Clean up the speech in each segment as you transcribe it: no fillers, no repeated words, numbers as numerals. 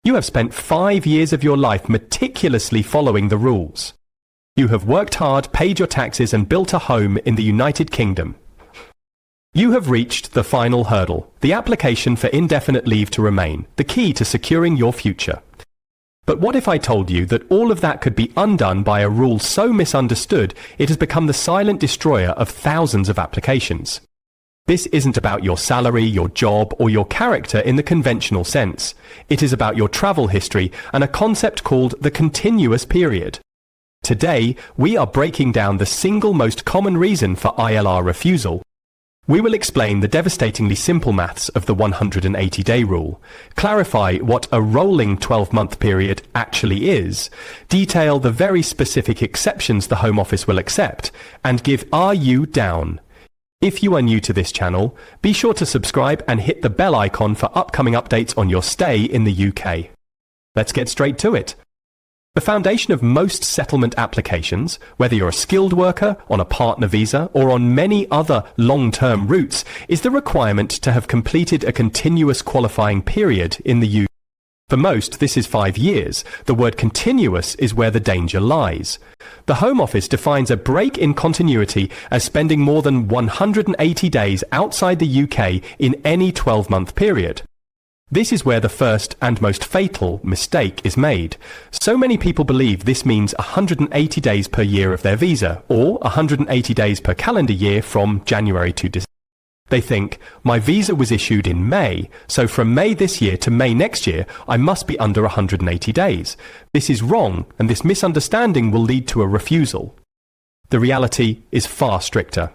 You have spent 5 years of your life meticulously following the rules. You have worked hard, paid your taxes and built a home in the United Kingdom. You have reached the final hurdle, the application for indefinite leave to remain, the key to securing your future. But what if I told you that all of that could be undone by a rule so misunderstood it has become the silent destroyer of thousands of applications? This isn't about your salary, your job, or your character in the conventional sense. It is about your travel history and a concept called the continuous period. Today, we are breaking down the single most common reason for ILR refusal. We will explain the devastatingly simple maths of the 180-day rule, clarify what a rolling 12-month period actually is, detail the very specific exceptions the Home Office will accept, and give Are You Down? If you are new to this channel, be sure to subscribe and hit the bell icon for upcoming updates on your stay in the UK. Let's get straight to it. The foundation of most settlement applications, whether you're a skilled worker, on a partner visa, or on many other long-term routes, is the requirement to have completed a continuous qualifying period in the UK. For most, this is 5 years. The word continuous is where the danger lies. The Home Office defines a break in continuity as spending more than 180 days outside the UK in any 12-month period. This is where the first and most fatal mistake is made. So many people believe this means 180 days per year of their visa, or 180 days per calendar year from January to December. They think, my visa was issued in May, so from May this year to May next year, I must be under 180 days. This is wrong, and this misunderstanding will lead to a refusal. The reality is far stricter.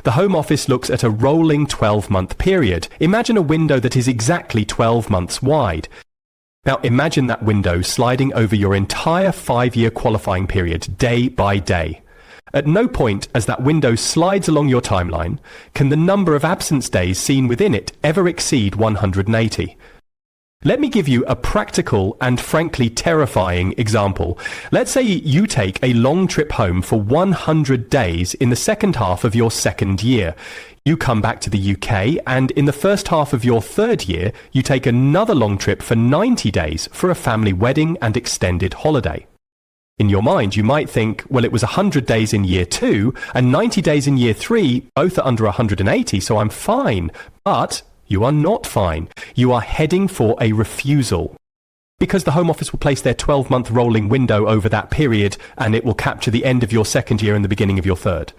The Home Office looks at a rolling 12-month period. Imagine a window that is exactly 12 months wide. Now imagine that window sliding over your entire 5-year qualifying period day by day. At no point as that window slides along your timeline can the number of absence days seen within it ever exceed 180. Let me give you a practical and frankly terrifying example. Let's say you take a long trip home for 100 days in the second half of your second year. You come back to the UK and in the first half of your third year, you take another long trip for 90 days for a family wedding and extended holiday. In your mind, you might think, well, it was 100 days in year 2 and 90 days in year 3, both are under 180, so I'm fine. But you are not fine. You are heading for a refusal. Because the Home Office will place their 12-month rolling window over that period and it will capture the end of your second year and the beginning of your third.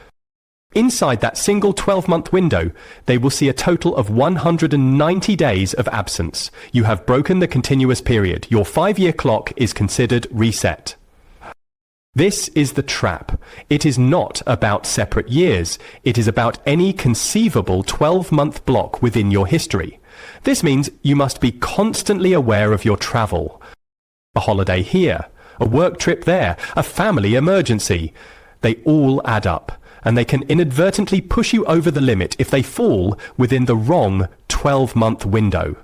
Inside that single 12-month window, they will see a total of 190 days of absence. You have broken the continuous period. Your 5-year clock is considered reset. This is the trap. It is not about separate years. It is about any conceivable 12-month block within your history. This means you must be constantly aware of your travel. A holiday here, a work trip there, a family emergency. They all add up, and they can inadvertently push you over the limit if they fall within the wrong 12-month window.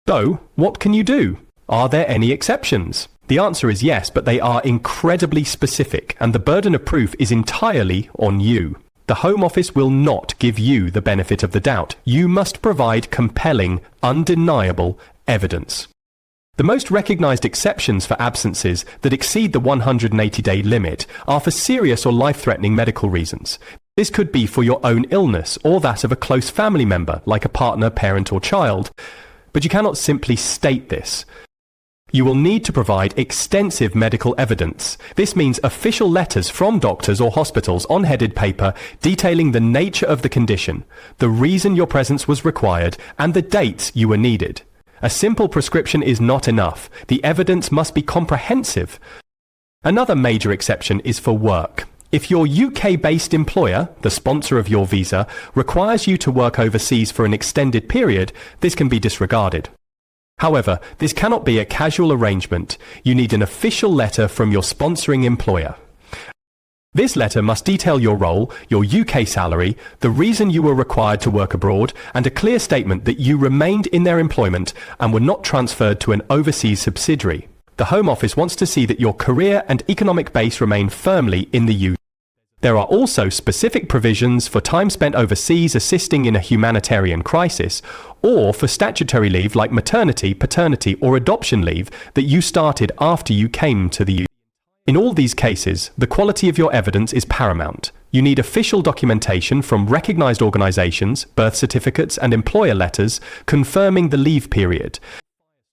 So, what can you do? Are there any exceptions? The answer is yes, but they are incredibly specific, and the burden of proof is entirely on you. The Home Office will not give you the benefit of the doubt. You must provide compelling, undeniable evidence. The most recognised exceptions for absences that exceed the 180-day limit are for serious or life-threatening medical reasons. This could be for your own illness or that of a close family member, like a partner, parent or child. But you cannot simply state this. You will need to provide extensive medical evidence. This means official letters from doctors or hospitals on headed paper detailing the nature of the condition, the reason your presence was required, and the dates you were needed. A simple prescription is not enough. The evidence must be comprehensive. Another major exception is for work. If your UK-based employer, the sponsor of your visa, requires you to work overseas for an extended period, this can be disregarded. However, this cannot be a casual arrangement. You need an official letter from your sponsoring employer. This letter must detail your role, your UK salary, the reason you were required to work abroad, and a clear statement that you remained in their employment and were not transferred to an overseas subsidiary. The Home Office wants to see that your career and economic base remain firmly in the UK. There are also specific provisions for time spent overseas assisting in a humanitarian crisis, or for statutory leave like maternity, paternity, or adoption leave that you started after you came to the UK. In all these cases, the quality of your evidence is paramount. You need official documentation from recognized organizations, birth certificates, and employer letters confirming the leave period.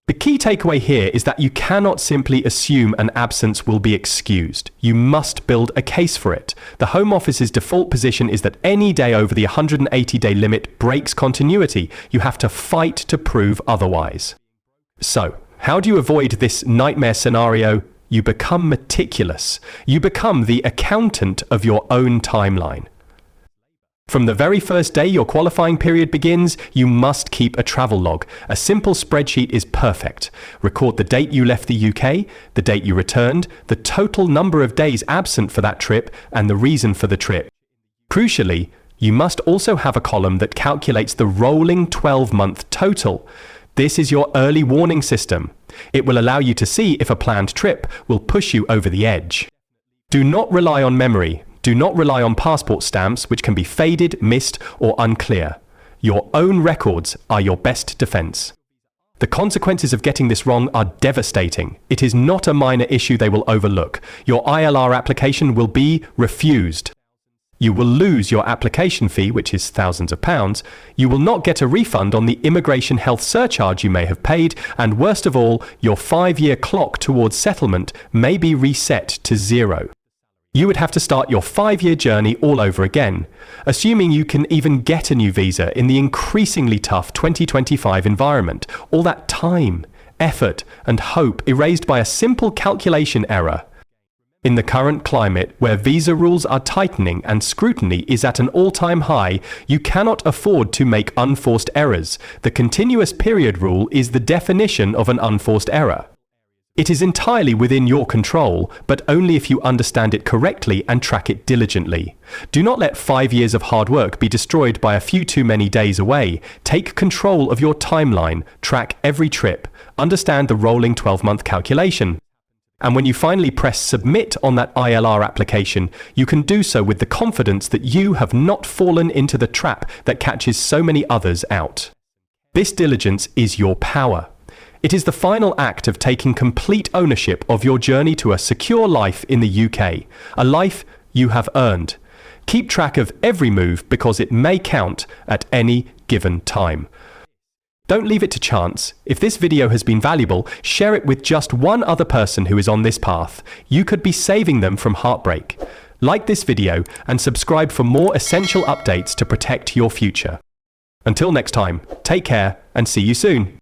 The key takeaway here is that you cannot simply assume an absence will be excused. You must build a case for it. The Home Office's default position is that any day over the 180-day limit breaks continuity. You have to fight to prove otherwise. So, how do you avoid this nightmare scenario? You become meticulous. You become the accountant of your own timeline. From the very first day your qualifying period begins, you must keep a travel log. A simple spreadsheet is perfect. Record the date you left the UK, the date you returned, the total number of days absent for that trip, and the reason for the trip. Crucially, you must also have a column that calculates the rolling 12-month total. This is your early warning system. It will allow you to see if a planned trip will push you over the edge. Do not rely on memory. Do not rely on passport stamps, which can be faded, missed, or unclear. Your own records are your best defense. The consequences of getting this wrong are devastating. It is not a minor issue they will overlook. Your ILR application will be refused. You will lose your application fee, which is thousands of pounds. You will not get a refund on the immigration health surcharge you may have paid, and worst of all, your 5-year clock towards settlement may be reset to 0. You would have to start your 5-year journey all over again, assuming you can even get a new visa in the increasingly tough 2025 environment. All that time, effort, and hope erased by a simple calculation error. In the current climate, where visa rules are tightening and scrutiny is at an all-time high, you cannot afford to make unforced errors. The continuous period rule is the definition of an unforced error. It is entirely within your control, but only if you understand it correctly and track it diligently. Do not let 5 years of hard work be destroyed by a few too many days away. Take control of your timeline, track every trip, understand the rolling 12-month calculation. And when you finally press submit on that ILR application, you can do so with the confidence that you have not fallen into the trap that catches so many others out. This diligence is your power. It is the final act of taking complete ownership of your journey to a secure life in the UK, a life you have earned. Keep track of every move because it may count at any given time. Don't leave it to chance. If this video has been valuable, share it with just one other person who is on this path. You could be saving them from heartbreak. Like this video and subscribe for more essential updates to protect your future. Until next time, take care and see you soon.